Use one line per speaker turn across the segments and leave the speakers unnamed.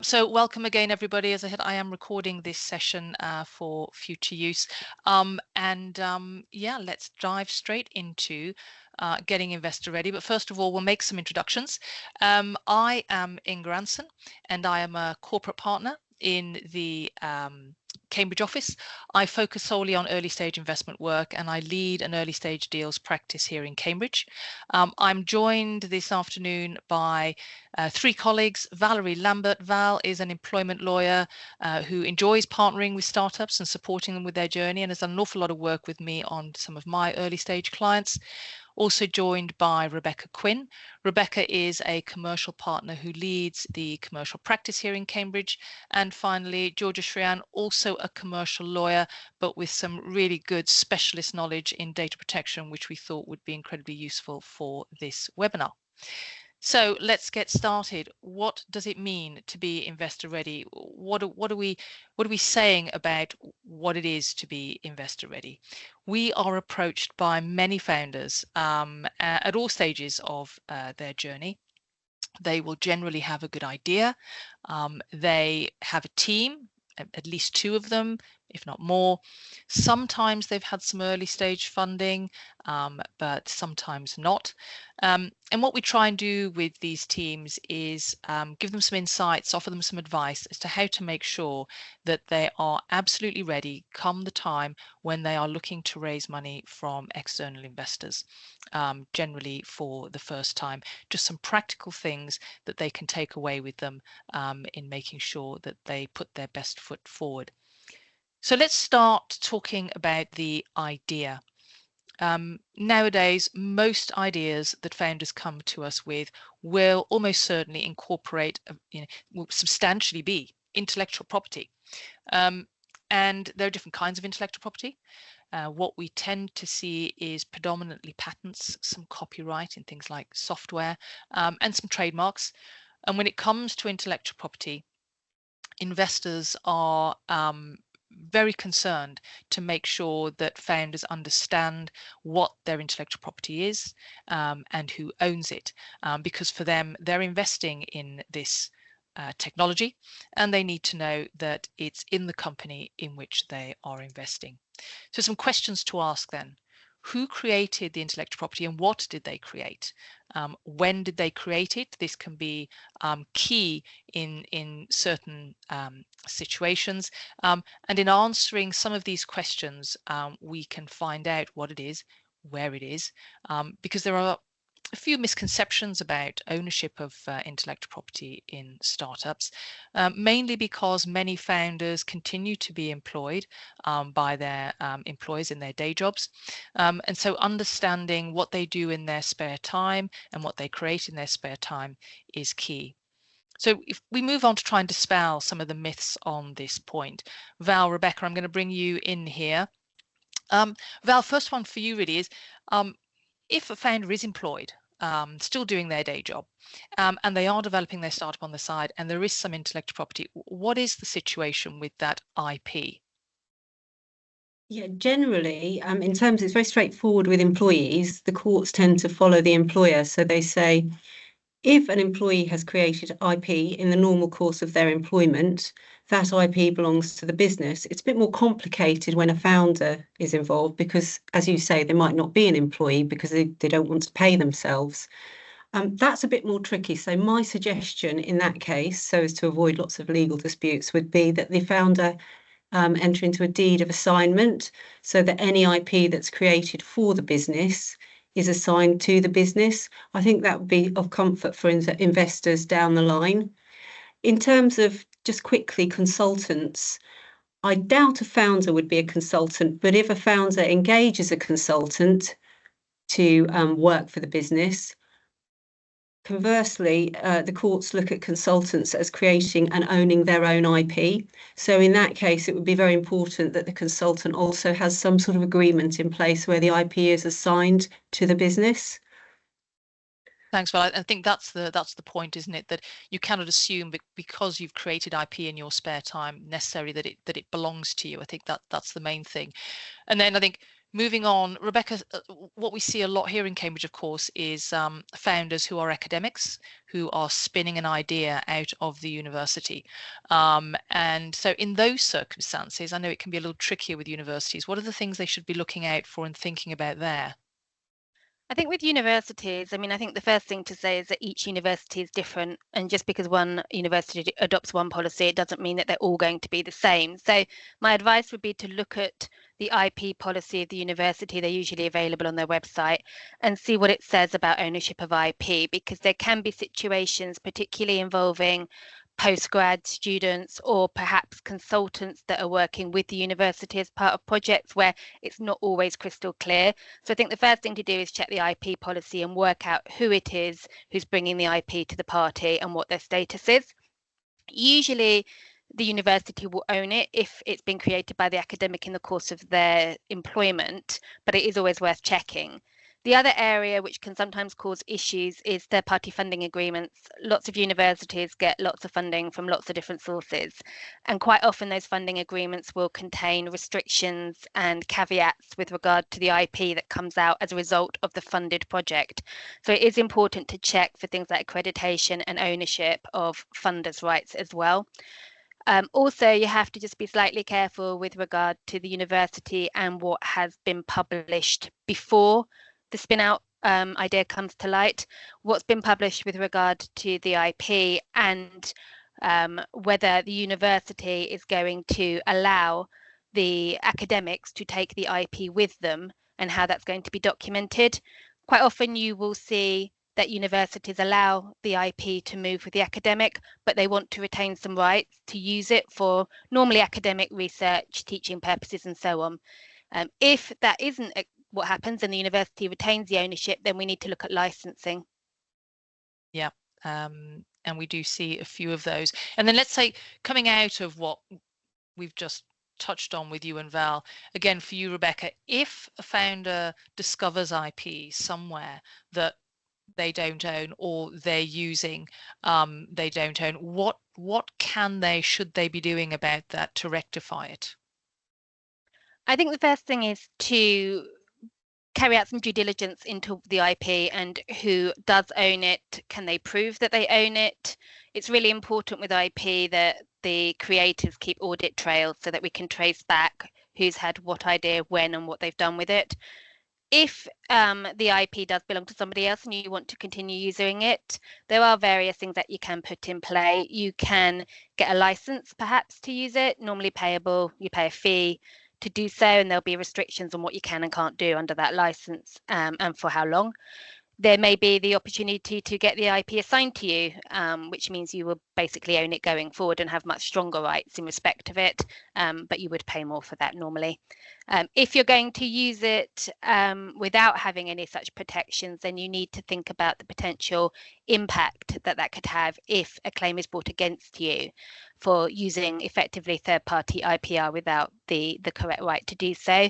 So welcome again, everybody. As I said, I am recording this session for future use. Yeah, let's dive straight into getting investor ready. But first of all, we'll make some introductions. I am Inga Anson, and I am a corporate partner in the Cambridge office. I focus solely on early stage investment work, and I lead an early stage deals practice here in Cambridge. I'm joined this afternoon by three colleagues. Valerie Lambert. Val is an employment lawyer who enjoys partnering with startups and supporting them with their journey, and has done an awful lot of work with me on some of my early stage clients. Also joined by Rebecca Quinn. Rebecca is a commercial partner who leads the commercial practice here in Cambridge. And finally, Georgia Shrian, also a commercial lawyer, but with some really good specialist knowledge in data protection, which we thought would be incredibly useful for this webinar. So let's get started. What does it mean to be investor ready? What are we saying about what it is to be investor ready? We are approached by many founders at all stages of their journey. They will generally have a good idea. They have a team, at least two of them, if not more. Sometimes they've had some early stage funding, but sometimes not. And what we try and do with these teams is give them some insights, offer them some advice as to how to make sure that they are absolutely ready come the time when they are looking to raise money from external investors, generally for the first time. Just some practical things that they can take away with them in making sure that they put their best foot forward. So let's start talking about the idea. Nowadays, most ideas that founders come to us with will almost certainly incorporate, will substantially be intellectual property. And there are different kinds of intellectual property. What we tend to see is predominantly patents, some copyright in things like software, and some trademarks. And when it comes to intellectual property, investors are very concerned to make sure that founders understand what their intellectual property is and who owns it, because for them, they're investing in this technology, and they need to know that it's in the company in which they are investing. So some questions to ask then. Who created the intellectual property and what did they create? When did they create it? This can be key in certain situations. And in answering some of these questions, we can find out what it is, where it is, because there are a few misconceptions about ownership of intellectual property in startups, mainly because many founders continue to be employed by their employers in their day jobs. And so understanding what they do in their spare time and what they create in their spare time is key. So if we move on to try and dispel some of the myths on this point, Val, Rebecca, I'm going to bring you in here. Val, first one for you really is, if a founder is employed, still doing their day job, and they are developing their startup on the side, and there is some intellectual property, what is the situation with that IP?
Yeah, generally, in terms, it's very straightforward with employees. The courts tend to follow the employer. So they say, if an employee has created IP in the normal course of their employment, that IP belongs to the business. It's a bit more complicated when a founder is involved because, as you say, they might not be an employee because they don't want to pay themselves. That's a bit more tricky. So my suggestion in that case, so as to avoid lots of legal disputes, would be that the founder enter into a deed of assignment so that any IP that's created for the business is assigned to the business. I think that would be of comfort for investors down the line. In terms of just quickly consultants, I doubt a founder would be a consultant, but if a founder engages a consultant to work for the business, conversely, the courts look at consultants as creating and owning their own IP. So in that case, it would be very important that the consultant also has some sort of agreement in place where the IP is assigned to the business.
Thanks, Val. I think that's the point, isn't it? That you cannot assume that because you've created IP in your spare time necessarily that it belongs to you. I think that's the main thing. And then I think Moving on, Rebecca, what we see a lot here in Cambridge, of course, is founders who are academics who are spinning an idea out of the university. And so in those circumstances, I know it can be a little trickier with universities. What are the things they should be looking out for and thinking about there?
I think with universities, I think the first thing to say is that each university is different. And just because one university adopts one policy, it doesn't mean that they're all going to be the same. So my advice would be to look at the IP policy of the university. They're usually available on their website, and see what it says about ownership of IP, because there can be situations, particularly involving postgrad students or perhaps consultants that are working with the university as part of projects where it's not always crystal clear. So I think the first thing to do is check the IP policy and work out who it is who's bringing the IP to the party and what their status is. Usually the university will own it if it's been created by the academic in the course of their employment, but it is always worth checking. The other area which can sometimes cause issues is third-party funding agreements. Lots of universities get lots of funding from lots of different sources, and quite often those funding agreements will contain restrictions and caveats with regard to the IP that comes out as a result of the funded project. So it is important to check for things like accreditation and ownership of funders' rights as well. Also, you have to just be slightly careful with regard to the university and what has been published before the spin out idea comes to light. What's been published with regard to the IP, and whether the university is going to allow the academics to take the IP with them, and how that's going to be documented. Quite often you will see that universities allow the IP to move with the academic, but they want to retain some rights to use it for normally academic research, teaching purposes, and so on. If that isn't what happens and the university retains the ownership, then we need to look at licensing.
Yeah, and we do see a few of those. And then let's say, coming out of what we've just touched on with you and Val, again for you, Rebecca, if a founder discovers IP somewhere that they don't own or they're using they don't own, what should they be doing about that to rectify it?
I think the first thing is to carry out some due diligence into the IP and who does own it. Can they prove that they own it? It's really important with IP that the creators keep audit trails so that we can trace back who's had what idea, when, and what they've done with it. If the IP does belong to somebody else and you want to continue using it, there are various things that you can put in play. You can get a license perhaps to use it, normally payable. You pay a fee to do so, and there'll be restrictions on what you can and can't do under that license, and for how long. There may be the opportunity to get the IP assigned to you, which means you will basically own it going forward and have much stronger rights in respect of it, but you would pay more for that normally. If you're going to use it without having any such protections, then you need to think about the potential impact that could have if a claim is brought against you for using effectively third-party IPR without the correct right to do so.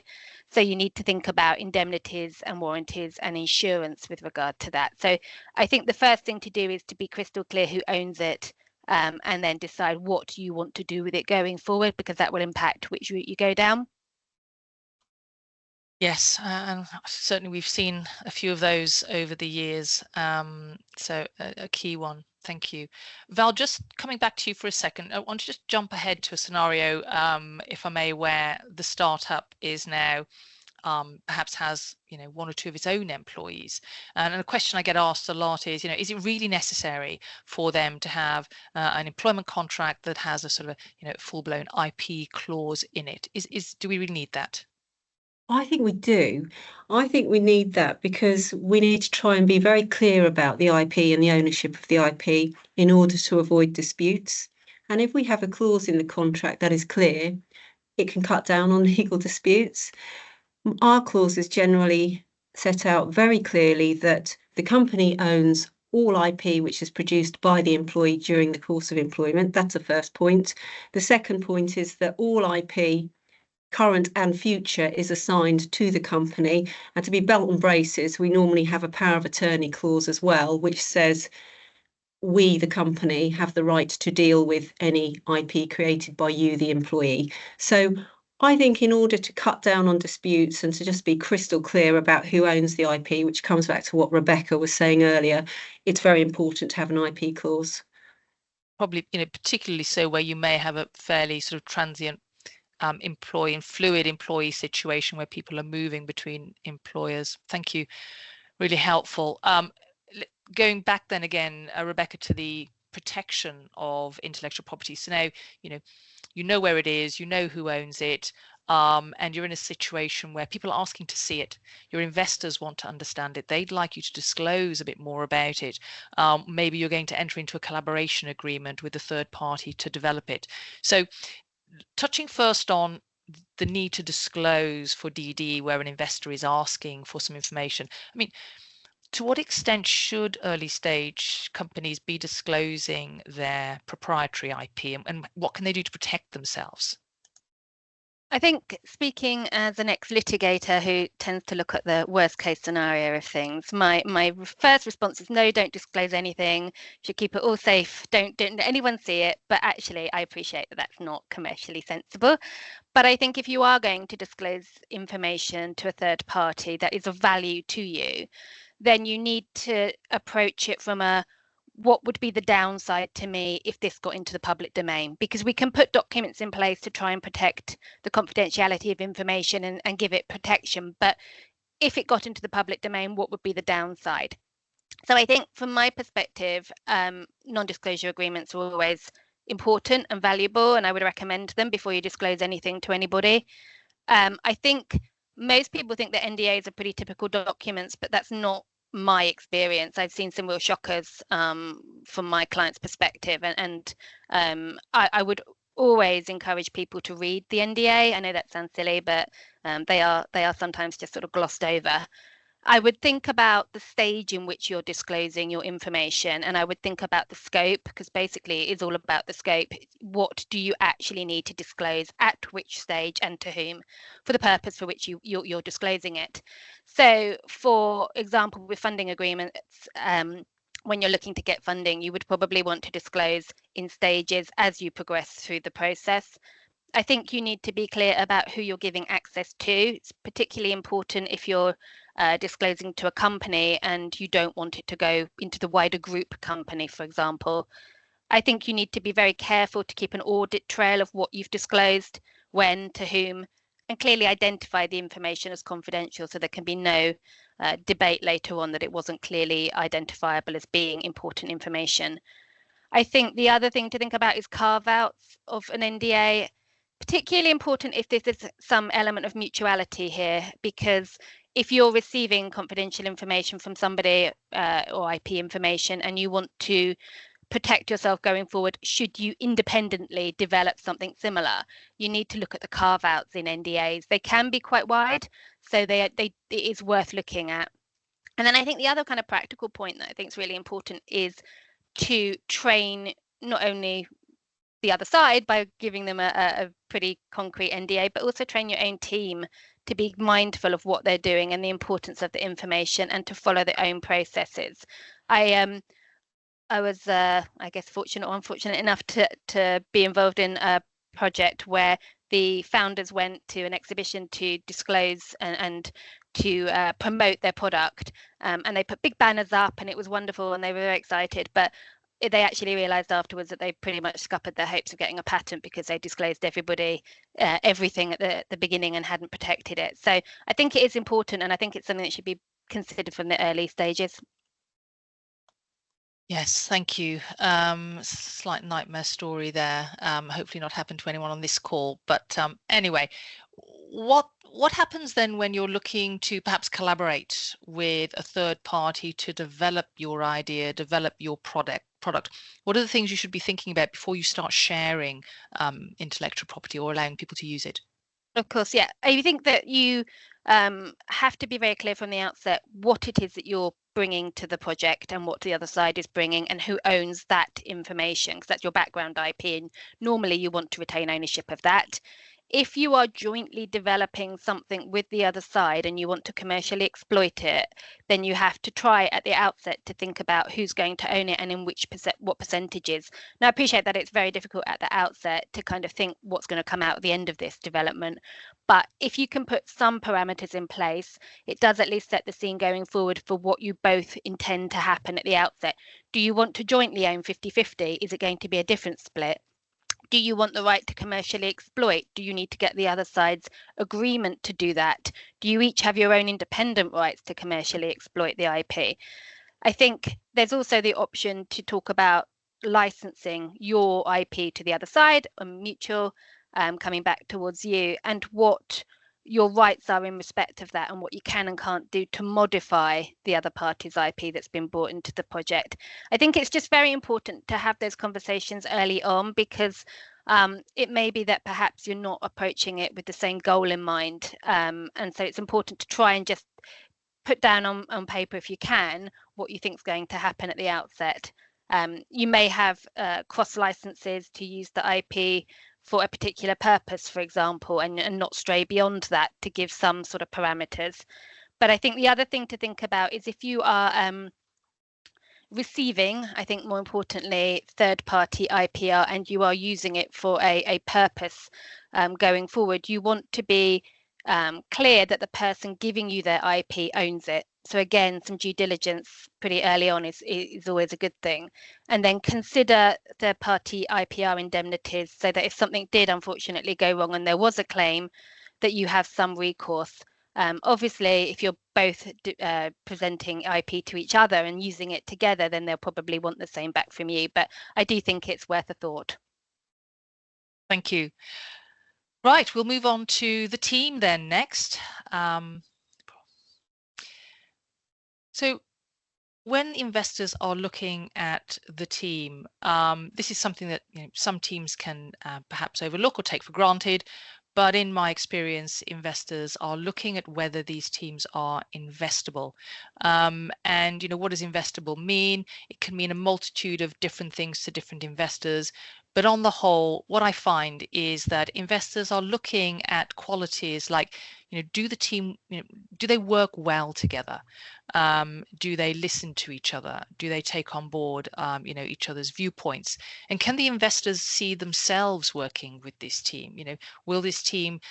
So you need to think about indemnities and warranties and insurance with regard to that. So I think the first thing to do is to be crystal clear who owns it, and then decide what you want to do with it going forward, because that will impact which route you go down.
Yes, and certainly we've seen a few of those over the years. So a key one. Thank you. Val, just coming back to you for a second, I want to just jump ahead to a scenario, if I may, where the startup is now perhaps has one or two of its own employees, and a question I get asked a lot is is it really necessary for them to have an employment contract that has a sort of full-blown IP clause in it? Do we really need that?
I think we do. I think we need that because we need to try and be very clear about the IP and the ownership of the IP in order to avoid disputes. And if we have a clause in the contract that is clear, it can cut down on legal disputes. Our clauses generally set out very clearly that the company owns all IP which is produced by the employee during the course of employment. That's the first point. The second point is that all IP, current and future, is assigned to the company. And to be belt and braces, we normally have a power of attorney clause as well, which says we, the company, have the right to deal with any IP created by you, the employee. So I think in order to cut down on disputes and to just be crystal clear about who owns the IP, which comes back to what Rebecca was saying earlier, it's very important to have an IP clause.
Probably, particularly so where you may have a fairly sort of transient employee and fluid employee situation where people are moving between employers. Thank you. Really helpful. Going back then again, Rebecca, to the protection of intellectual property. So now, you know where it is, you know who owns it, and you're in a situation where people are asking to see it. Your investors want to understand it. They'd like you to disclose a bit more about it. Maybe you're going to enter into a collaboration agreement with a third party to develop it. So touching first on the need to disclose for DD where an investor is asking for some information. I mean, to what extent should early stage companies be disclosing their proprietary IP, and what can they do to protect themselves?
I think, speaking as an ex-litigator who tends to look at the worst case scenario of things, my first response is no, don't disclose anything, should keep it all safe, don't anyone see it. But actually, I appreciate that that's not commercially sensible. But I think if you are going to disclose information to a third party that is of value to you, then you need to approach it from a what would be the downside to me if this got into the public domain? Because we can put documents in place to try and protect the confidentiality of information and give it protection. But if it got into the public domain, what would be the downside? So I think from my perspective, non-disclosure agreements are always important and valuable, and I would recommend them before you disclose anything to anybody. I think most people think that NDAs are pretty typical documents, but that's not my experience. I've seen some real shockers from my client's perspective, and I would always encourage people to read the NDA. I know that sounds silly, but they are sometimes just sort of glossed over. I would think about the stage in which you're disclosing your information, and I would think about the scope, because basically it is all about the scope. What do you actually need to disclose, at which stage, and to whom, for the purpose for which you're disclosing it. So, for example, with funding agreements, when you're looking to get funding, you would probably want to disclose in stages as you progress through the process. I think you need to be clear about who you're giving access to. It's particularly important if you're disclosing to a company and you don't want it to go into the wider group company, for example. I think you need to be very careful to keep an audit trail of what you've disclosed, when, to whom, and clearly identify the information as confidential so there can be no debate later on that it wasn't clearly identifiable as being important information. I think the other thing to think about is carve-outs of an NDA. Particularly important if there's some element of mutuality here, because if you're receiving confidential information from somebody or IP information and you want to protect yourself going forward, should you independently develop something similar, you need to look at the carve-outs in NDAs. They can be quite wide, so it is worth looking at. And then I think the other kind of practical point that I think is really important is to train not only the other side by giving them a pretty concrete NDA, but also train your own team to be mindful of what they're doing and the importance of the information and to follow their own processes. I was, I guess, fortunate or unfortunate enough to be involved in a project where the founders went to an exhibition to disclose and to promote their product, and they put big banners up, and it was wonderful, and they were very excited. But they actually realized afterwards that they pretty much scuppered their hopes of getting a patent because they disclosed everybody everything at the beginning and hadn't protected it. So I think it is important, and I think it's something that should be considered from the early stages.
Yes, thank you. Slight nightmare story there. Hopefully not happened to anyone on this call. But anyway, what happens then when you're looking to perhaps collaborate with a third party to develop your idea, develop your product? What are the things you should be thinking about before you start sharing intellectual property or allowing people to use it?
Of course, yeah. I think that you have to be very clear from the outset what it is that you're bringing to the project and what the other side is bringing and who owns that information, because that's your background IP, and normally you want to retain ownership of that. If you are jointly developing something with the other side and you want to commercially exploit it, then you have to try at the outset to think about who's going to own it and in what percentages. Now, I appreciate that it's very difficult at the outset to kind of think what's going to come out at the end of this development. But if you can put some parameters in place, it does at least set the scene going forward for what you both intend to happen at the outset. Do you want to jointly own 50-50? Is it going to be a different split? Do you want the right to commercially exploit? Do you need to get the other side's agreement to do that? Do you each have your own independent rights to commercially exploit the IP? I think there's also the option to talk about licensing your IP to the other side, a mutual, coming back towards you, and what your rights are in respect of that and what you can and can't do to modify the other party's IP that's been brought into the project. I think it's just very important to have those conversations early on, because it may be that perhaps you're not approaching it with the same goal in mind. And so it's important to try and just put down on paper, if you can, what you think is going to happen at the outset. You may have cross licenses to use the IP for a particular purpose, for example, and not stray beyond that to give some sort of parameters. But I think the other thing to think about is if you are receiving, I think more importantly, third-party IPR and you are using it for a purpose going forward, you want to be clear that the person giving you their IP owns it. So again, some due diligence pretty early on is always a good thing. And then consider third-party IPR indemnities so that if something did unfortunately go wrong and there was a claim, that you have some recourse. Obviously, if you're both presenting IP to each other and using it together, then they'll probably want the same back from you. But I do think it's worth a thought.
Thank you. Right, we'll move on to the team then next. So when investors are looking at the team, this is something that some teams can perhaps overlook or take for granted. But in my experience, investors are looking at whether these teams are investable. And what does investable mean? It can mean a multitude of different things to different investors. But on the whole, what I find is that investors are looking at qualities like, do the team, do they work well together? Do they listen to each other? Do they take on board, each other's viewpoints? And can the investors see themselves working with this team? Will this team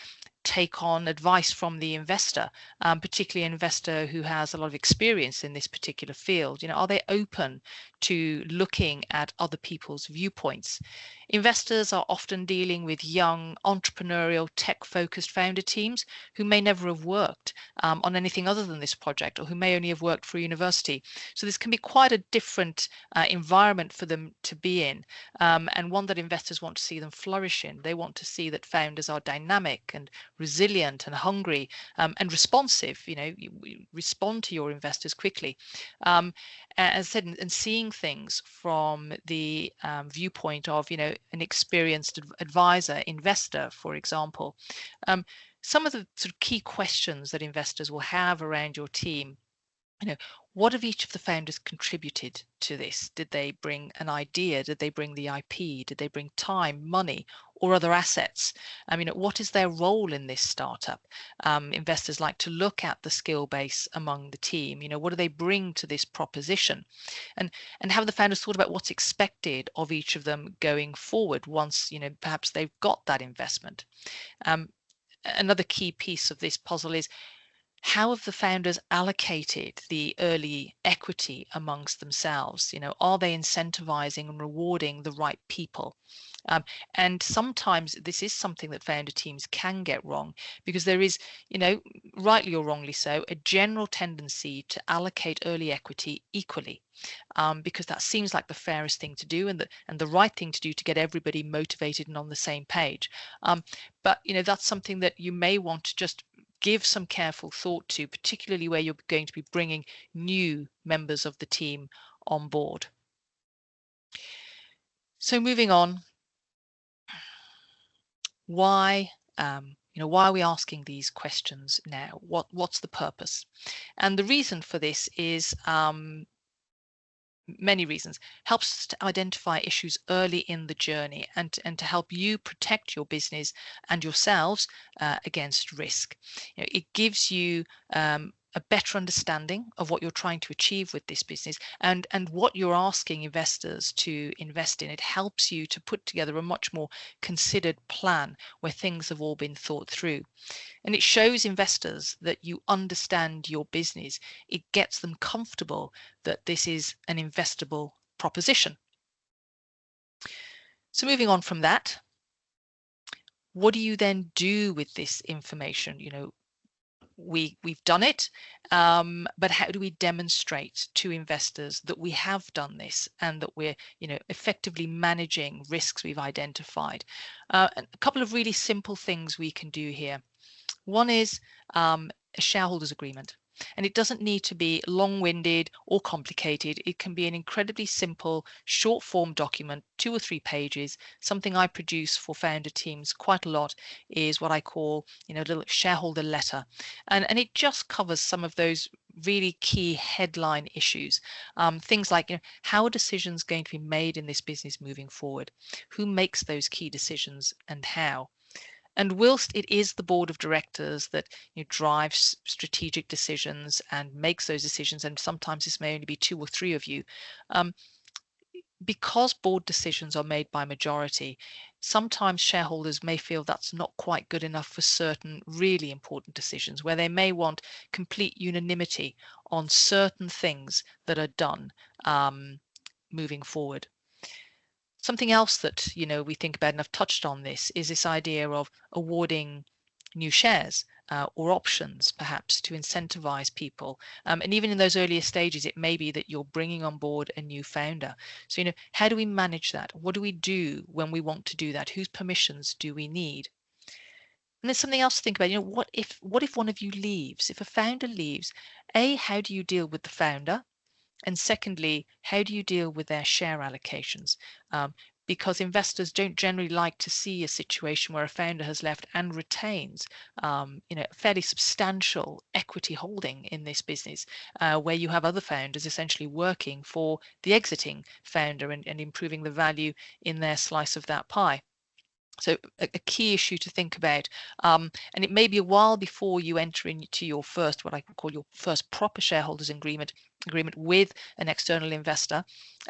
take on advice from the investor, particularly an investor who has a lot of experience in this particular field? Are they open to looking at other people's viewpoints? Investors are often dealing with young, entrepreneurial, tech-focused founder teams who may never have worked on anything other than this project, or who may only have worked for a university. So this can be quite a different environment for them to be in, and one that investors want to see them flourish in. They want to see that founders are dynamic and resilient and hungry and responsive. You respond to your investors quickly. As I said, and seeing things from the viewpoint of an experienced advisor, investor, for example. Some of the sort of key questions that investors will have around your team. What have each of the founders contributed to this? Did they bring an idea? Did they bring the IP? Did they bring time, money, or other assets? What is their role in this startup? Investors like to look at the skill base among the team. What do they bring to this proposition? And have the founders thought about what's expected of each of them going forward once, perhaps they've got that investment? Another key piece of this puzzle is, how have the founders allocated the early equity amongst themselves? Are they incentivizing and rewarding the right people? And sometimes this is something that founder teams can get wrong, because there is, rightly or wrongly so, a general tendency to allocate early equity equally, because that seems like the fairest thing to do and the right thing to do to get everybody motivated and on the same page. But that's something that you may want to just give some careful thought to, particularly where you're going to be bringing new members of the team on board. So moving on, why are we asking these questions now? What's the purpose? And the reason for this is many reasons, helps us to identify issues early in the journey and to help you protect your business and yourselves against risk. It gives you a better understanding of what you're trying to achieve with this business and what you're asking investors to invest in. It helps you to put together a much more considered plan where things have all been thought through. And it shows investors that you understand your business. It gets them comfortable that this is an investable proposition. So moving on from that, what do you then do with this information? We've done it, but how do we demonstrate to investors that we have done this and that we're effectively managing risks we've identified? And a couple of really simple things we can do here. One is a shareholders agreement. And it doesn't need to be long-winded or complicated. It can be an incredibly simple, short-form document, 2 or 3 pages. Something I produce for founder teams quite a lot is what I call, a little shareholder letter. And it just covers some of those really key headline issues. Things like, how are decisions going to be made in this business moving forward? Who makes those key decisions and how? And whilst it is the board of directors that drives strategic decisions and makes those decisions, and sometimes this may only be 2 or 3 of you, because board decisions are made by majority, sometimes shareholders may feel that's not quite good enough for certain really important decisions where they may want complete unanimity on certain things that are done moving forward. Something else that we think about, and I've touched on this, is this idea of awarding new shares or options, perhaps to incentivize people. And even in those earlier stages, it may be that you're bringing on board a new founder. So how do we manage that? What do we do when we want to do that? Whose permissions do we need? And there's something else to think about. What if one of you leaves? If a founder leaves, how do you deal with the founder? And secondly, how do you deal with their share allocations? Because investors don't generally like to see a situation where a founder has left and retains, a fairly substantial equity holding in this business, where you have other founders essentially working for the exiting founder and improving the value in their slice of that pie. So a key issue to think about, and it may be a while before you enter into your first, what I call your first proper shareholders agreement with an external investor.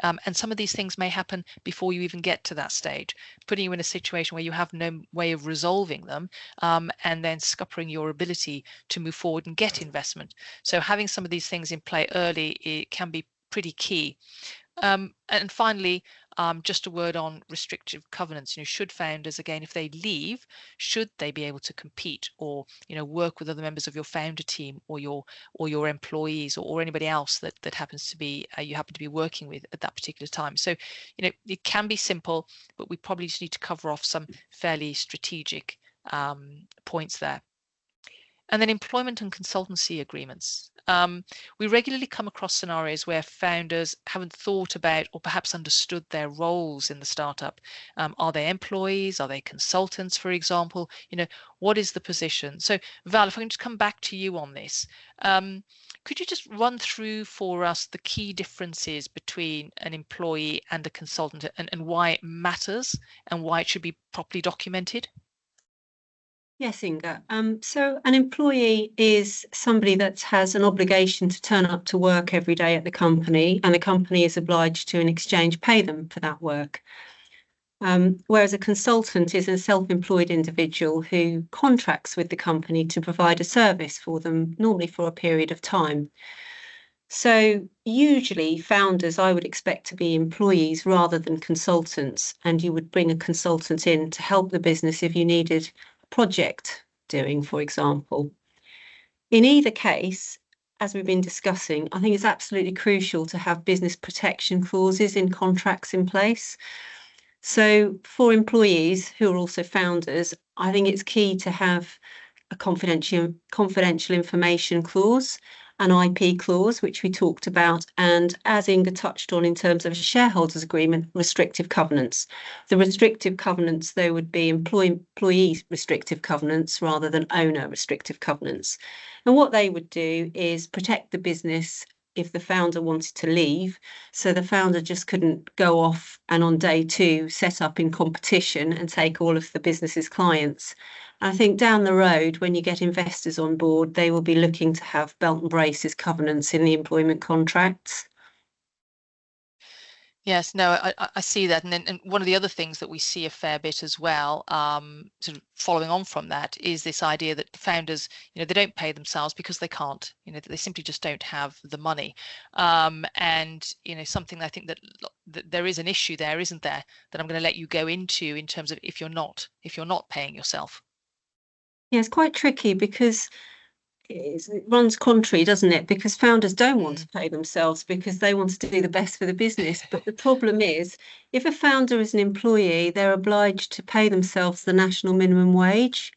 And some of these things may happen before you even get to that stage, putting you in a situation where you have no way of resolving them, and then scuppering your ability to move forward and get investment. So having some of these things in play early, it can be pretty key. And finally, just a word on restrictive covenants. Should founders, again, if they leave, should they be able to compete or work with other members of your founder team or your employees or anybody else that happens to be you happen to be working with at that particular time? So it can be simple, but we probably just need to cover off some fairly strategic points there. And then employment and consultancy agreements. We regularly come across scenarios where founders haven't thought about or perhaps understood their roles in the startup. Are they employees? Are they consultants, for example? What is the position? So Val, if I can just come back to you on this, could you just run through for us the key differences between an employee and a consultant and why it matters and why it should be properly documented?
Yes, Inga. So an employee is somebody that has an obligation to turn up to work every day at the company, and the company is obliged to, in exchange, pay them for that work. Whereas a consultant is a self-employed individual who contracts with the company to provide a service for them, normally for a period of time. So usually founders, I would expect to be employees rather than consultants, and you would bring a consultant in to help the business if you needed project doing, for example. In either case, as we've been discussing, I think it's absolutely crucial to have business protection clauses in contracts in place. So for employees who are also founders, I think it's key to have a confidential information clause, an IP clause, which we talked about, and as Inga touched on in terms of a shareholders agreement, restrictive covenants. The restrictive covenants, though, would be employee restrictive covenants rather than owner restrictive covenants. And what they would do is protect the business if the founder wanted to leave. So the founder just couldn't go off and on day 2 set up in competition and take all of the business's clients. I think down the road, when you get investors on board, they will be looking to have belt and braces covenants in the employment contracts.
Yes, no, I see that. And one of the other things that we see a fair bit as well, sort of following on from that, is this idea that the founders, they don't pay themselves because they can't, they simply just don't have the money. And, something I think that there is an issue there, isn't there, that I'm going to let you go into in terms of if you're not paying yourself.
Yeah, it's quite tricky because it runs contrary, doesn't it? Because founders don't want to pay themselves because they want to do the best for the business. But the problem is, if a founder is an employee, they're obliged to pay themselves the national minimum wage.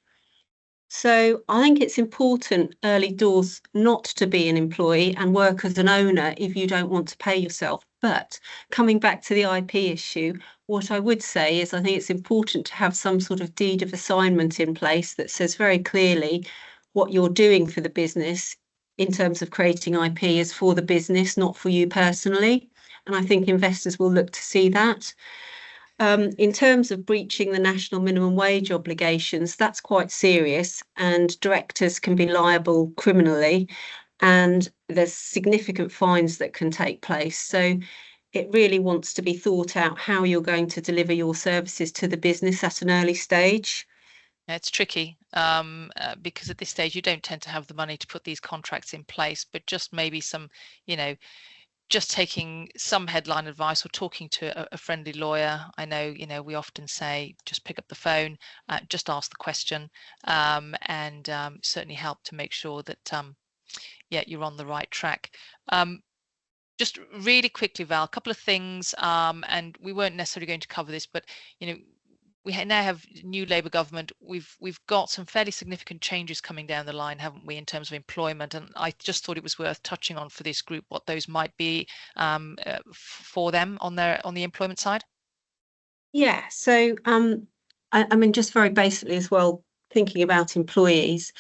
So I think it's important early doors not to be an employee and work as an owner if you don't want to pay yourself. But coming back to the IP issue, what I would say is I think it's important to have some sort of deed of assignment in place that says very clearly what you're doing for the business in terms of creating IP is for the business, not for you personally. And I think investors will look to see that. In terms of breaching the national minimum wage obligations, that's quite serious, and directors can be liable criminally, and there's significant fines that can take place. So it really wants to be thought out how you're going to deliver your services to the business at an early stage.
It's tricky because at this stage you don't tend to have the money to put these contracts in place, but just maybe some, just taking some headline advice or talking to a friendly lawyer. I know, we often say just pick up the phone, just ask the question, and certainly help to make sure that you're on the right track. Just really quickly, Val, a couple of things, and we weren't necessarily going to cover this, but we now have new Labour government. We've got some fairly significant changes coming down the line, haven't we, in terms of employment? And I just thought it was worth touching on for this group what those might be for them on the employment side.
Yeah. So I mean, just very basically as well, thinking about employees.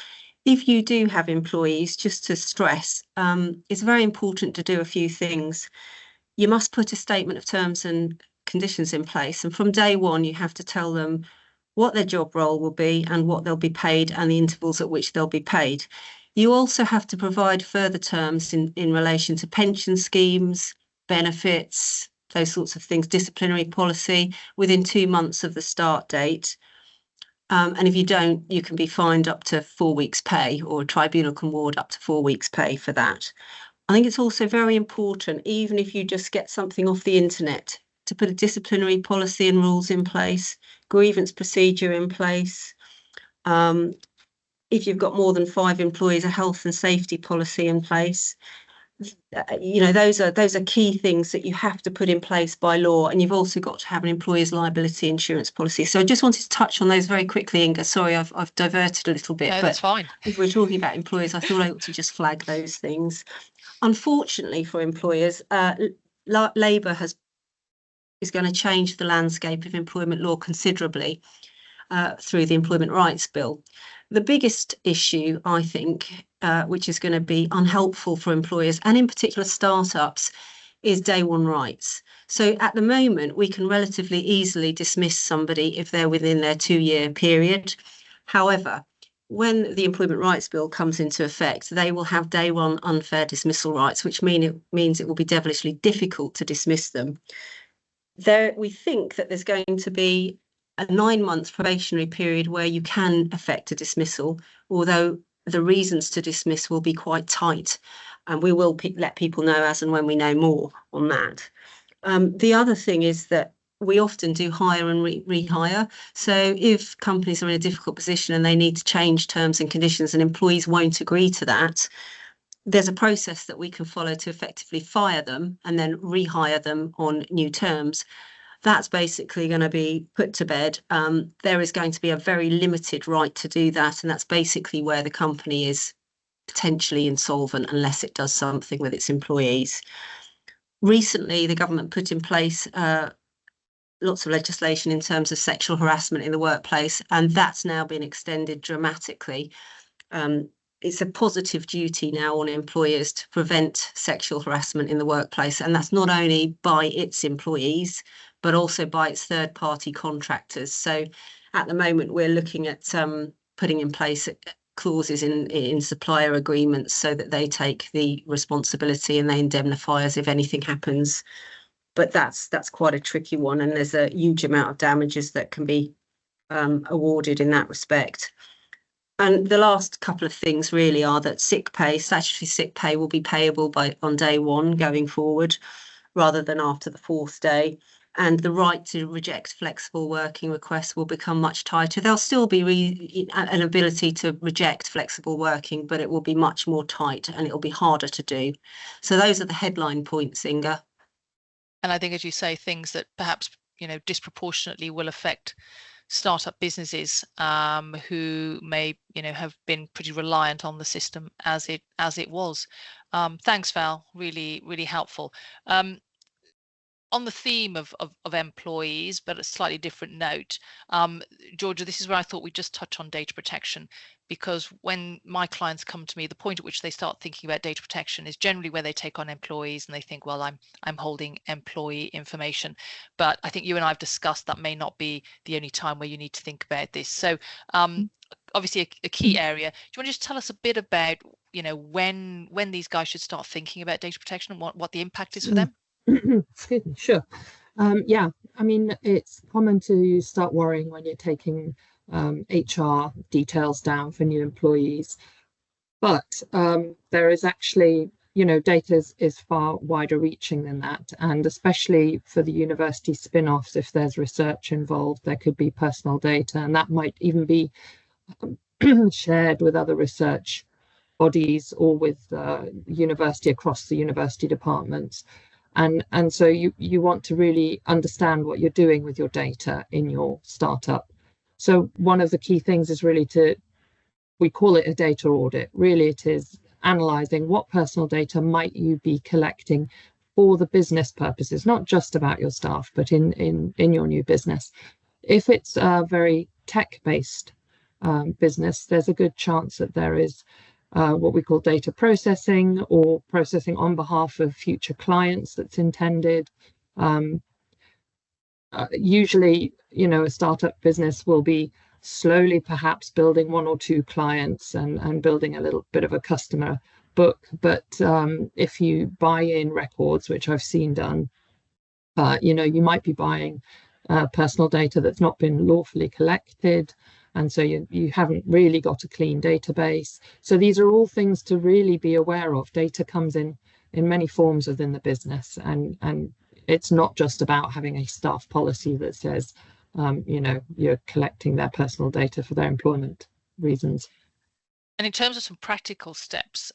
If you do have employees, just to stress, it's very important to do a few things. You must put a statement of terms and conditions in place. And from day one, you have to tell them what their job role will be and what they'll be paid and the intervals at which they'll be paid. You also have to provide further terms in relation to pension schemes, benefits, those sorts of things, disciplinary policy within 2 months of the start date. And if you don't, you can be fined up to 4 weeks' pay, or a tribunal can award up to 4 weeks' pay for that. I think it's also very important, even if you just get something off the internet, to put a disciplinary policy and rules in place, grievance procedure in place. If you've got more than 5 employees, a health and safety policy in place. Those are key things that you have to put in place by law, and you've also got to have an employer's liability insurance policy. So I just wanted to touch on those very quickly, Inga. Sorry, I've diverted a little bit.
No,
but
that's fine.
If we're talking about employers, I thought I ought to just flag those things. Unfortunately for employers, Labour is going to change the landscape of employment law considerably through the Employment Rights Bill. The biggest issue, I think, which is going to be unhelpful for employers and in particular startups, is day one rights. So at the moment, we can relatively easily dismiss somebody if they're within their 2-year period. However, when the Employment Rights Bill comes into effect, they will have day one unfair dismissal rights, which means it will be devilishly difficult to dismiss them. We think that there's going to be a 9-month probationary period where you can effect a dismissal, although the reasons to dismiss will be quite tight, and we will let people know as and when we know more on that. The other thing is that we often do hire and rehire. So if companies are in a difficult position and they need to change terms and conditions and employees won't agree to that, there's a process that we can follow to effectively fire them and then rehire them on new terms. That's basically going to be put to bed. There is going to be a very limited right to do that, and that's basically where the company is potentially insolvent unless it does something with its employees. Recently, the government put in place lots of legislation in terms of sexual harassment in the workplace, and that's now been extended dramatically. it's a positive duty now on employers to prevent sexual harassment in the workplace, and that's not only by its employees but also by its third-party contractors. So at the moment we're looking at putting in place clauses in supplier agreements so that they take the responsibility and they indemnify us if anything happens. But that's quite a tricky one, and there's a huge amount of damages that can be awarded in that respect. And the last couple of things really are that statutory sick pay will be payable on day one going forward, rather than after the 4th day. And the right to reject flexible working requests will become much tighter. There'll still be an ability to reject flexible working, but it will be much more tight and it'll be harder to do. So those are the headline points, Inga.
And I think, as you say, things that perhaps, disproportionately will affect startup businesses who may, have been pretty reliant on the system as it was. Thanks, Val. Really, really helpful. On the theme of employees, but a slightly different note, Georgia, this is where I thought we'd just touch on data protection, because when my clients come to me, the point at which they start thinking about data protection is generally where they take on employees and they think, well, I'm holding employee information. But I think you and I have discussed that may not be the only time where you need to think about this. So obviously a key area. Do you want to just tell us a bit about, when these guys should start thinking about data protection and what the impact is for them?
Excuse me, sure. Yeah, I mean, it's common to start worrying when you're taking HR details down for new employees, but there is actually, data is far wider reaching than that, and especially for the university spin-offs, if there's research involved, there could be personal data, and that might even be shared with other research bodies or with university across the university departments. And so you want to really understand what you're doing with your data in your startup. So one of the key things is really we call it a data audit. Really, it is analysing what personal data might you be collecting for the business purposes, not just about your staff, but in your new business. If it's a very tech-based business, there's a good chance that there is what we call data processing, or processing on behalf of future clients that's intended. Usually, a startup business will be slowly perhaps building 1 or 2 clients and building a little bit of a customer book. But if you buy in records, which I've seen done, you might be buying personal data that's not been lawfully collected. And so you haven't really got a clean database. So these are all things to really be aware of. Data comes in many forms within the business, and it's not just about having a staff policy that says, you're collecting their personal data for their employment reasons. And
in terms of some practical steps,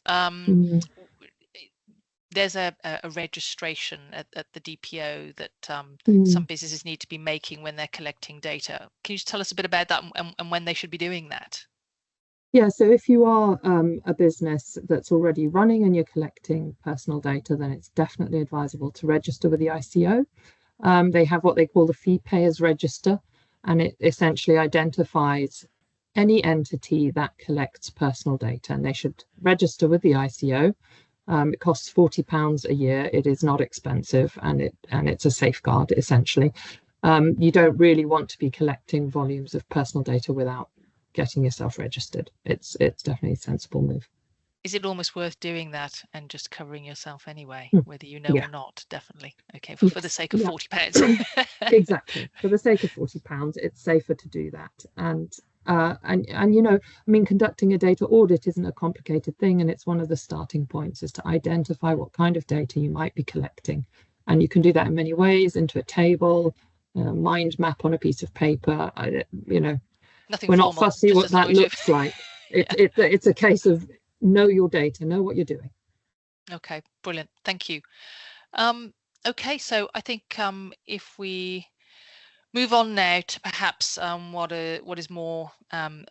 there's a registration at the DPO that some businesses need to be making when they're collecting data. Can you just tell us a bit about that and when they should be doing that?
Yeah, so if you are a business that's already running and you're collecting personal data, then it's definitely advisable to register with the ICO. They have what they call the fee payers register, and it essentially identifies any entity that collects personal data, and they should register with the ICO. It costs £40 a year. It is not expensive, and it's a safeguard essentially. You don't really want to be collecting volumes of personal data without getting yourself registered. It's definitely a sensible move.
Is it almost worth doing that and just covering yourself anyway, whether you know or not? Definitely. Okay, for the sake of £40.
Exactly. For the sake of £40, it's safer to do that. And conducting a data audit isn't a complicated thing, and it's one of the starting points is to identify what kind of data you might be collecting. And you can do that in many ways, into a table, mind map on a piece of paper.
Nothing
we're
formal,
not fussy what that looks like. It's a case of know your data, know what you're doing.
Okay, brilliant. Thank you. Okay, so I think if we move on now to perhaps what is more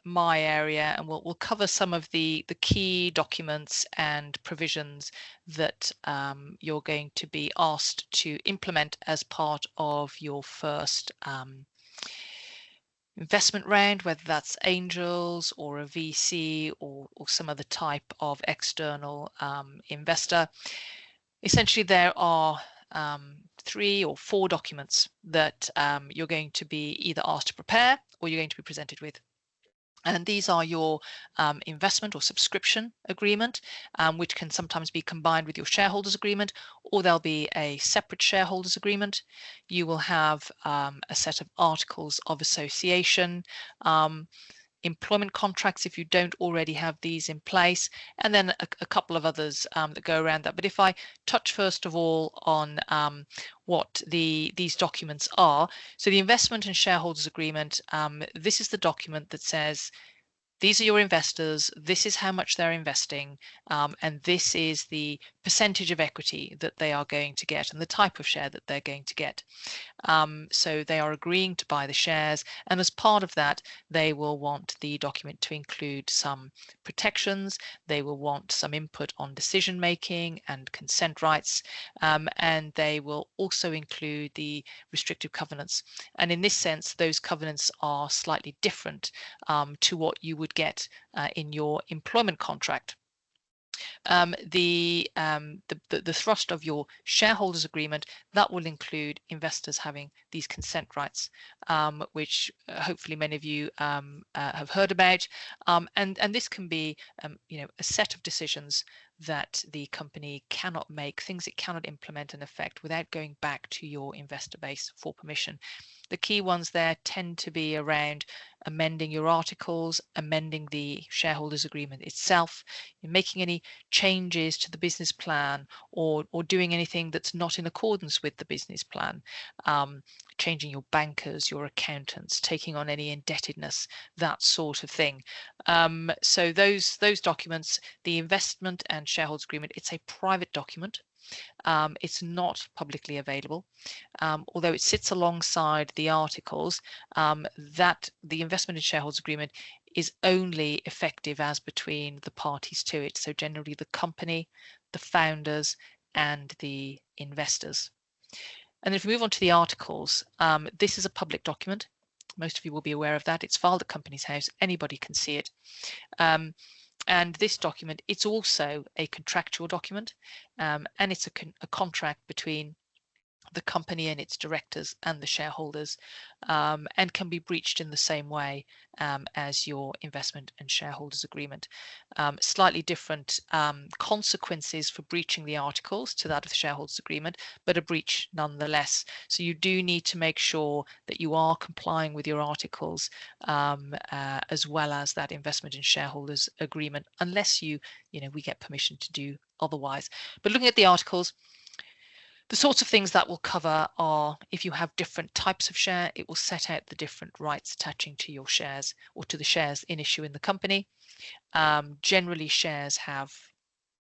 my area, and we'll cover some of the key documents and provisions that you're going to be asked to implement as part of your first investment round, whether that's angels or a VC or some other type of external investor. Essentially, there are 3 or 4 documents that you're going to be either asked to prepare or you're going to be presented with. And these are your investment or subscription agreement, which can sometimes be combined with your shareholders agreement, or there'll be a separate shareholders agreement. You will have a set of articles of association, employment contracts if you don't already have these in place, and then a couple of others that go around that. But if I touch first of all on what these documents are, so the investment and shareholders agreement, this is the document that says these are your investors, this is how much they're investing, and this is the percentage of equity that they are going to get and the type of share that they're going to get. So they are agreeing to buy the shares, and as part of that, they will want the document to include some protections. They will want some input on decision making and consent rights, and they will also include the restrictive covenants. And in this sense, those covenants are slightly different to what you would get in your employment contract. The thrust of your shareholders agreement, that will include investors having these consent rights, which hopefully many of you have heard about, and this can be a set of decisions that the company cannot make, things it cannot implement and effect without going back to your investor base for permission. The key ones there tend to be around amending your articles, amending the shareholders agreement itself, making any changes to the business plan, or doing anything that's not in accordance with the business plan, changing your bankers, your accountants, taking on any indebtedness, that sort of thing. So those documents, the investment and shareholders agreement, it's a private document. It's not publicly available, although it sits alongside the articles. That the investment and shareholders agreement is only effective as between the parties to it. So generally the company, the founders, and the investors. And if we move on to the articles, this is a public document. Most of you will be aware of that. It's filed at Companies House. Anybody can see it. And this document, it's also a contractual document, and it's a contract between the company and its directors and the shareholders, and can be breached in the same way as your investment and shareholders agreement. Slightly different consequences for breaching the articles to that of the shareholders agreement, but a breach nonetheless. So you do need to make sure that you are complying with your articles as well as that investment and shareholders agreement, unless we get permission to do otherwise. But looking at the articles, the sorts of things that will cover are, if you have different types of share, it will set out the different rights attaching to your shares or to the shares in issue in the company. Generally, shares have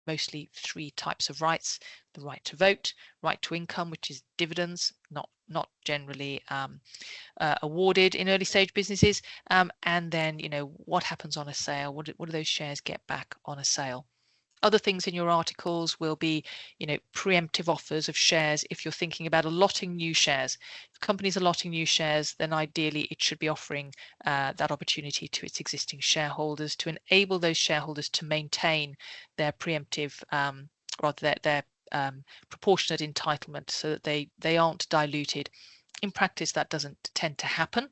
mostly 3 types of rights: the right to vote, right to income, which is dividends, not generally awarded in early stage businesses, and then what happens on a sale, what do those shares get back on a sale. Other things in your articles will be, preemptive offers of shares. If you're thinking about allotting new shares, if companies are allotting new shares, then ideally it should be offering that opportunity to its existing shareholders to enable those shareholders to maintain their preemptive, rather their proportionate entitlement, so that they aren't diluted. In practice, that doesn't tend to happen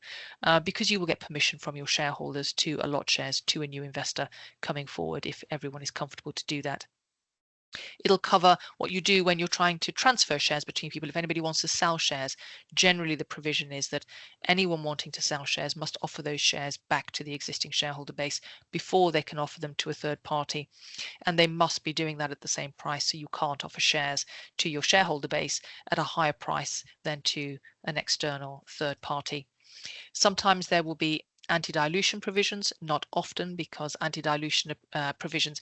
because you will get permission from your shareholders to allot shares to a new investor coming forward if everyone is comfortable to do that. It'll cover what you do when you're trying to transfer shares between people. If anybody wants to sell shares, generally the provision is that anyone wanting to sell shares must offer those shares back to the existing shareholder base before they can offer them to a third party. And they must be doing that at the same price. So you can't offer shares to your shareholder base at a higher price than to an external third party. Sometimes there will be anti-dilution provisions, not often, because anti-dilution provisions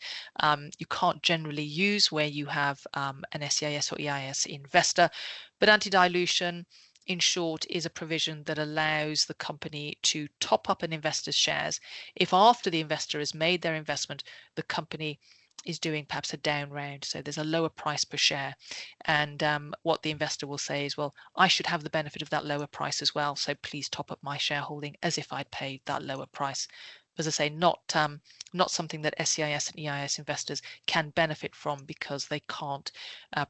you can't generally use where you have an SEIS or EIS investor. But anti-dilution, in short, is a provision that allows the company to top up an investor's shares if after the investor has made their investment, the company is doing perhaps a down round, so there's a lower price per share, and what the investor will say is, well, I should have the benefit of that lower price as well, so please top up my shareholding as if I'd paid that lower price. As I say, not something that SEIS and EIS investors can benefit from, because they can't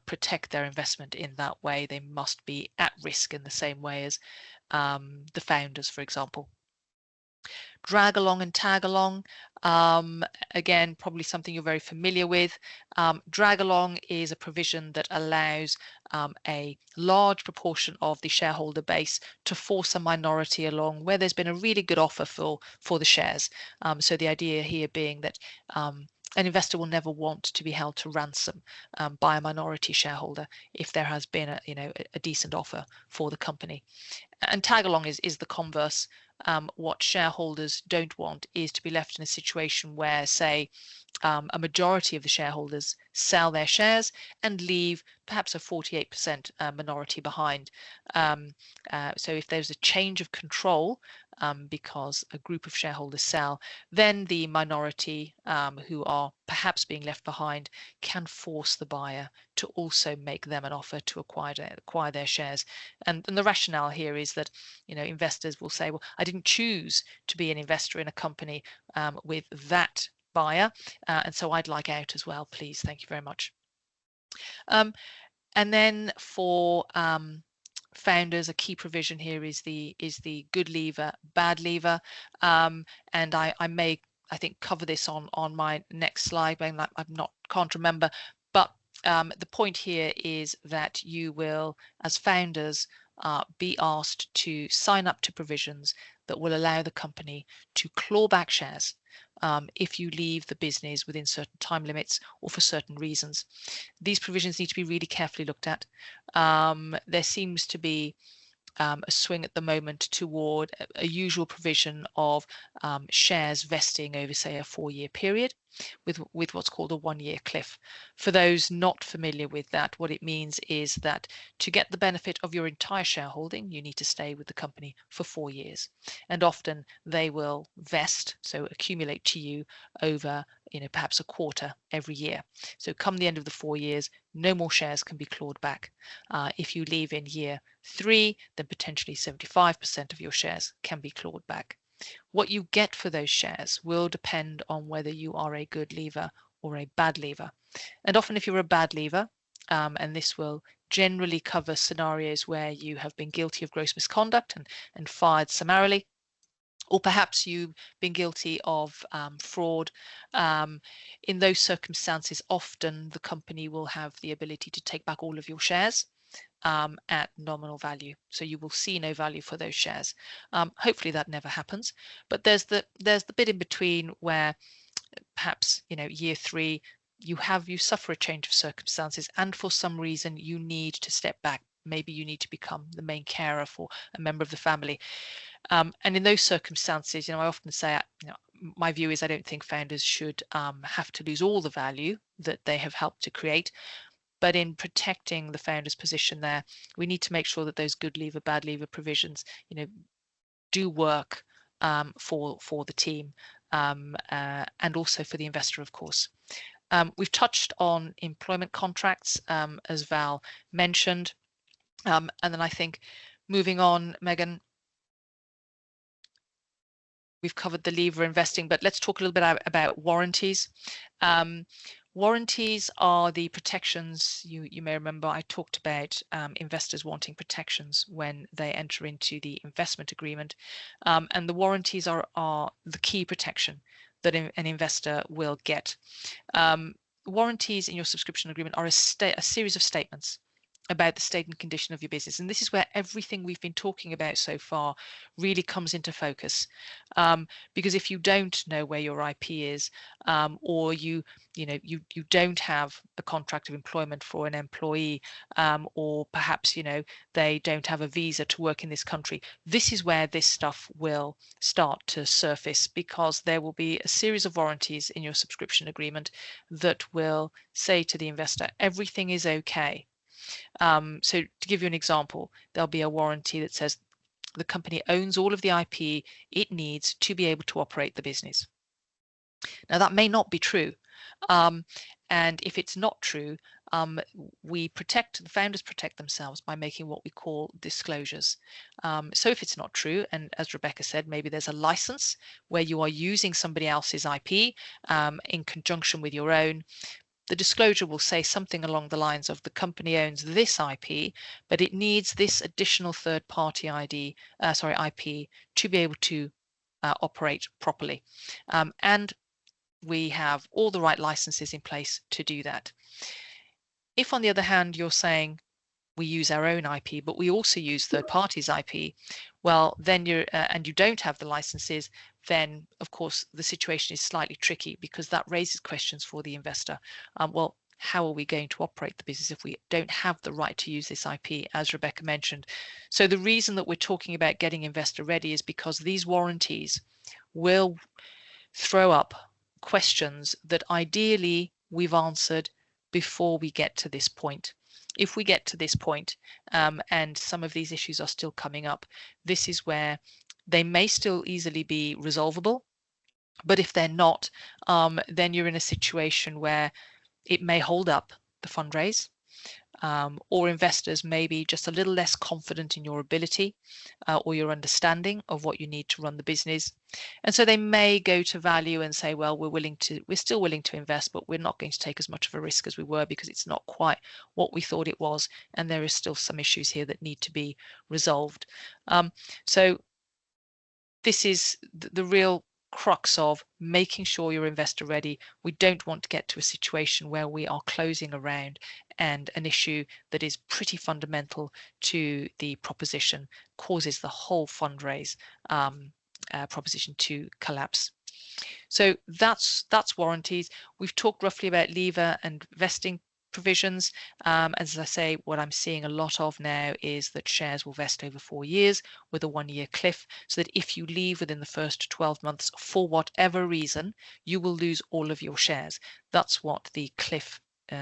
protect their investment in that way. They must be at risk in the same way as the founders, for example. Drag along and tag along, again, probably something you're very familiar with. Drag along is a provision that allows a large proportion of the shareholder base to force a minority along where there's been a really good offer for the shares. So the idea here being that an investor will never want to be held to ransom by a minority shareholder if there has been a decent offer for the company. And tag along is the converse. What shareholders don't want is to be left in a situation where, say, a majority of the shareholders sell their shares and leave perhaps a 48% minority behind. So if there's a change of control because a group of shareholders sell, then the minority who are perhaps being left behind can force the buyer to also make them an offer to acquire their shares. And the rationale here is that investors will say, well, I didn't choose to be an investor in a company with that buyer, and so I'd like out as well, please. Thank you very much. And then for founders, a key provision here is the good leaver, bad leaver, and I may, I think, cover this on my next slide, but can't remember. But the point here is that you will, as founders, be asked to sign up to provisions that will allow the company to claw back shares if you leave the business within certain time limits or for certain reasons. These provisions need to be really carefully looked at. There seems to be a swing at the moment toward a usual provision of shares vesting over, say, a 4-year period with what's called a 1-year cliff. For those not familiar with that, what it means is that to get the benefit of your entire shareholding, you need to stay with the company for 4 years. And often they will vest, so accumulate to you over perhaps a quarter every year. So come the end of the 4 years, no more shares can be clawed back. If you leave in year 3, then potentially 75% of your shares can be clawed back. What you get for those shares will depend on whether you are a good leaver or a bad leaver. And often if you're a bad leaver, and this will generally cover scenarios where you have been guilty of gross misconduct and fired summarily, or perhaps you've been guilty of fraud. In those circumstances, often the company will have the ability to take back all of your shares at nominal value. So you will see no value for those shares. Hopefully that never happens. But there's the bit in between where perhaps year 3 you suffer a change of circumstances, and for some reason you need to step back. Maybe you need to become the main carer for a member of the family. And in those circumstances, I often say, my view is I don't think founders should have to lose all the value that they have helped to create. But in protecting the founder's position there, we need to make sure that those good leaver, bad leaver provisions, do work for the team and also for the investor, of course. We've touched on employment contracts, as Val mentioned. And then I think moving on, Megan, we've covered the lever investing, but let's talk a little bit about warranties. Warranties are the protections. You may remember I talked about investors wanting protections when they enter into the investment agreement, and the warranties are the key protection that an investor will get. Warranties in your subscription agreement are a series of statements about the state and condition of your business, and this is where everything we've been talking about so far really comes into focus, because if you don't know where your IP is, or you don't have a contract of employment for an employee, or perhaps they don't have a visa to work in this country, this is where this stuff will start to surface, because there will be a series of warranties in your subscription agreement that will say to the investor, everything is okay. So to give you an example, there'll be a warranty that says the company owns all of the IP it needs to be able to operate the business. Now that may not be true. And if it's not true, the founders protect themselves by making what we call disclosures. So if it's not true, and as Rebecca said, maybe there's a license where you are using somebody else's IP in conjunction with your own, the disclosure will say something along the lines of the company owns this IP, but it needs this additional third-party IP to be able to operate properly. And we have all the right licenses in place to do that. If, on the other hand, you're saying we use our own IP, but we also use third parties' IP, well, then and you don't have the licenses, then of course the situation is slightly tricky, because that raises questions for the investor. Well, how are we going to operate the business if we don't have the right to use this IP, as Rebecca mentioned? So the reason that we're talking about getting investor ready is because these warranties will throw up questions that ideally we've answered before we get to this point. If we get to this point and some of these issues are still coming up, this is where they may still easily be resolvable. But if they're not, then you're in a situation where it may hold up the fundraise. Or investors may be just a little less confident in your ability or your understanding of what you need to run the business. And so they may go to value and say, well, we're still willing to invest, but we're not going to take as much of a risk as we were, because it's not quite what we thought it was. And there is still some issues here that need to be resolved. So this is the real crux of making sure you're investor ready. We don't want to get to a situation where we are closing a round and an issue that is pretty fundamental to the proposition causes the whole fundraise proposition to collapse. So that's warranties. We've talked roughly about leaver and vesting provisions. As I say, what I'm seeing a lot of now is that shares will vest over 4 years with a 1-year cliff, so that if you leave within the first 12 months for whatever reason, you will lose all of your shares. That's what the cliff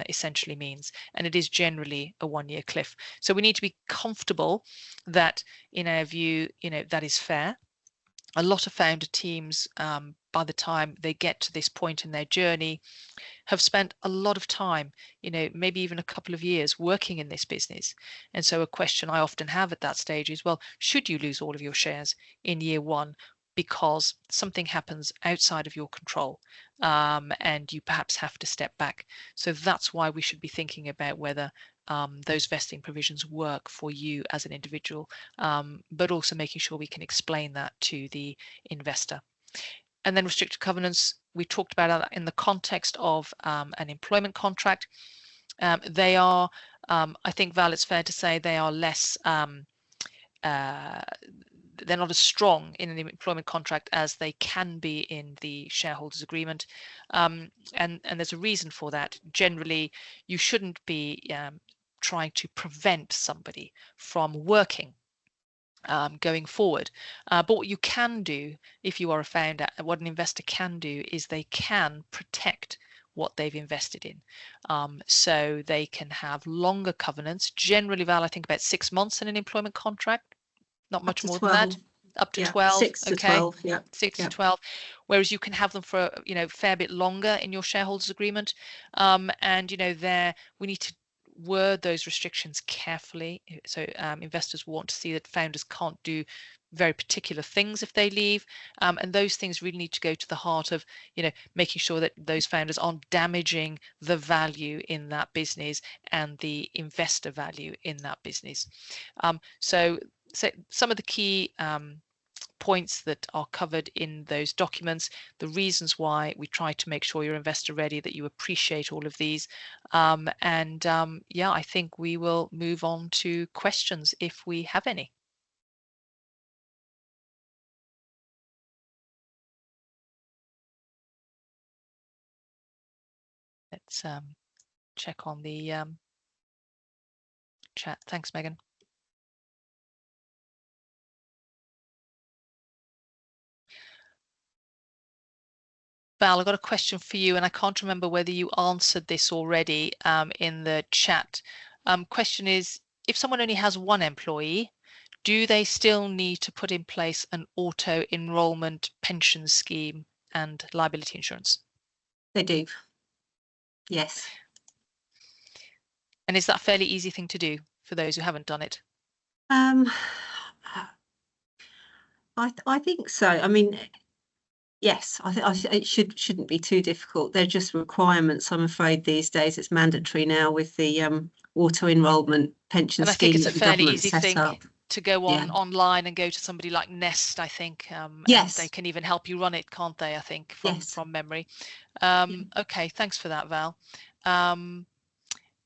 essentially means, and it is generally a 1-year cliff. So we need to be comfortable that, in our view, that is fair. A lot of founder teams, by the time they get to this point in their journey, have spent a lot of time, maybe even a couple of years working in this business. And so a question I often have at that stage is, well, should you lose all of your shares in year 1 because something happens outside of your control and you perhaps have to step back? So that's why we should be thinking about whether those vesting provisions work for you as an individual, but also making sure we can explain that to the investor. And then restricted covenants, we talked about that in the context of an employment contract. They are, I think, Val, it's fair to say they are less, they're not as strong in an employment contract as they can be in the shareholders agreement. And there's a reason for that. Generally, you shouldn't be trying to prevent somebody from working going forward. But what you can do if you are a founder, what an investor can do is they can protect what they've invested in. So they can have longer covenants. Generally, Val, I think about 6 months in an employment contract, not much more than that. Up to 12.
6 to 12, yeah.
6 to 12. Whereas you can have them for a fair bit longer in your shareholders agreement. And there we need to word those restrictions carefully. So investors want to see that founders can't do very particular things if they leave, and those things really need to go to the heart of making sure that those founders aren't damaging the value in that business and the investor value in that business. So some of the key points that are covered in those documents, the reasons why we try to make sure you're investor ready, that you appreciate all of these. I think we will move on to questions if we have any. Let's check on the chat. Thanks, Megan. Val, I've got a question for you, and I can't remember whether you answered this already in the chat. Question is, if someone only has 1 employee, do they still need to put in place an auto-enrollment pension scheme and liability insurance?
They do. Yes.
And is that a fairly easy thing to do for those who haven't done it?
I think so. I mean, yes, I think it shouldn't be too difficult. They're just requirements, I'm afraid, these days. It's mandatory now with the auto enrolment pension
And I think
scheme
it's a
that the
fairly
government
easy
set
thing
up.
to go
Yeah.
online and go to somebody like Nest, I think, and
Yes.
they can even help you run it, can't they? I think
Yes.
from memory.
Yeah.
Okay, thanks for that, Val.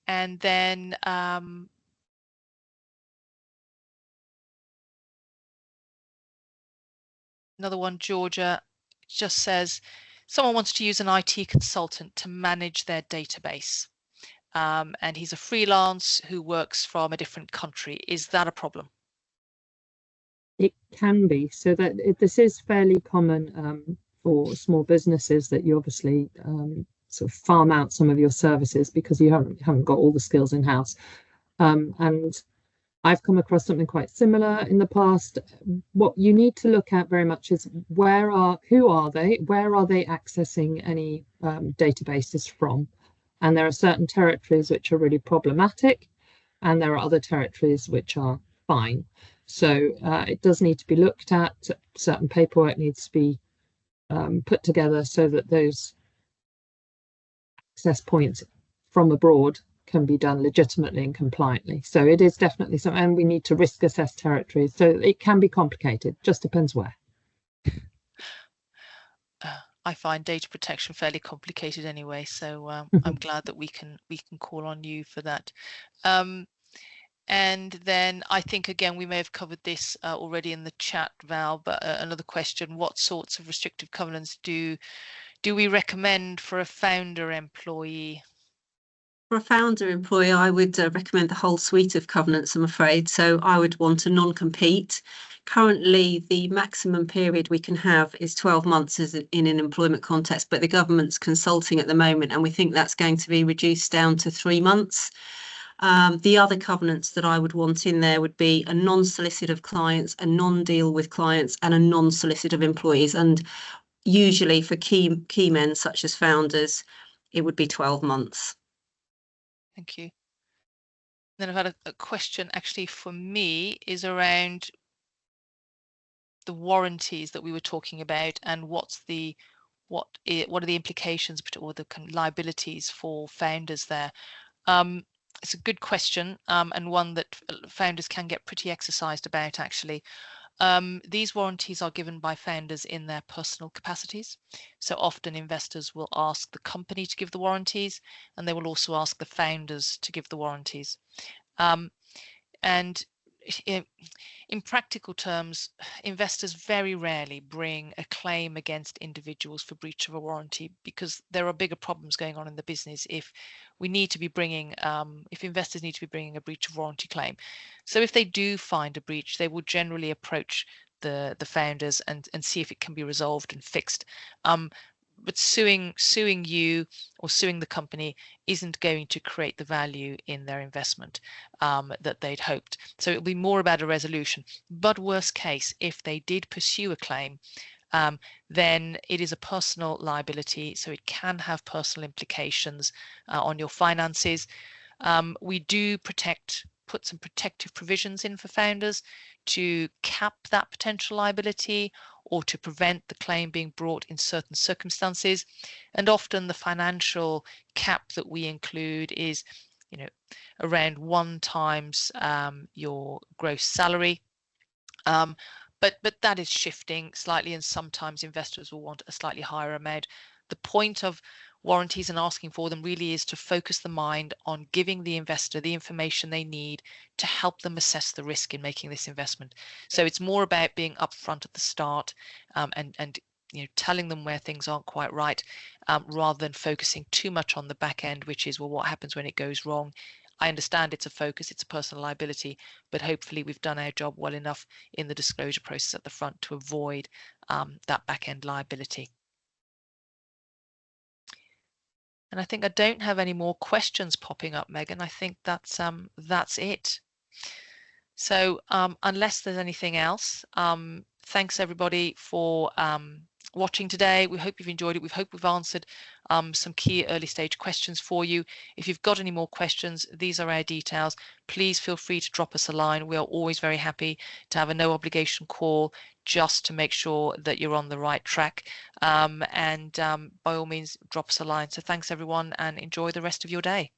And then another one, Georgia, just says someone wants to use an IT consultant to manage their database. And he's a freelance who works from a different country. Is that a problem?
It can be. So that this is fairly common for small businesses, that you obviously sort of farm out some of your services because you haven't got all the skills in house. And I've come across something quite similar in the past. What you need to look at very much is who are they? Where are they accessing any databases from? And there are certain territories which are really problematic, and there are other territories which are fine. So it does need to be looked at. Certain paperwork needs to be put together so that those access points from abroad can be done legitimately and compliantly. So it is definitely something, and we need to risk assess territories. So it can be complicated, just depends where.
I find data protection fairly complicated anyway, so I'm glad that we can call on you for that. And then I think, again, we may have covered this already in the chat, Val, but another question: what sorts of restrictive covenants do we recommend for a founder employee?
For a founder employee, I would recommend the whole suite of covenants, I'm afraid. So I would want a non-compete. Currently, the maximum period we can have is 12 months in an employment context, but the government's consulting at the moment, and we think that's going to be reduced down to 3 months. The other covenants that I would want in there would be a non-solicit of clients, a non-deal with clients, and a non-solicit of employees. And usually for key men such as founders, it would be 12 months.
Thank you. Then I've had a question actually for me is around the warranties that we were talking about, and what are the implications or the kind of liabilities for founders there. It's a good question, and one that founders can get pretty exercised about, actually. These warranties are given by founders in their personal capacities. So often investors will ask the company to give the warranties, and they will also ask the founders to give the warranties. And in practical terms, investors very rarely bring a claim against individuals for breach of a warranty, because there are bigger problems going on in the business if we need to be bringing, if investors need to be bringing a breach of warranty claim. So if they do find a breach, they will generally approach the founders and see if it can be resolved and fixed. But suing you or suing the company isn't going to create the value in their investment that they'd hoped. So it'll be more about a resolution. But worst case, if they did pursue a claim, then it is a personal liability, so it can have personal implications on your finances. We do put some protective provisions in for founders to cap that potential liability, or to prevent the claim being brought in certain circumstances. And often the financial cap that we include is, around 1 times your gross salary. But that is shifting slightly, and sometimes investors will want a slightly higher amount. The point of warranties and asking for them really is to focus the mind on giving the investor the information they need to help them assess the risk in making this investment. So it's more about being upfront at the start, and telling them where things aren't quite right, rather than focusing too much on the back end, which is, well, what happens when it goes wrong? I understand it's a focus, it's a personal liability, but hopefully we've done our job well enough in the disclosure process at the front to avoid that back end liability. And I think I don't have any more questions popping up, Megan. I think that's it. So unless there's anything else, thanks everybody for watching today. We hope you've enjoyed it. We hope we've answered some key early stage questions for you. If you've got any more questions, these are our details. Please feel free to drop us a line. We are always very happy to have a no obligation call just to make sure that you're on the right track. And by all means, drop us a line. So thanks everyone, and enjoy the rest of your day.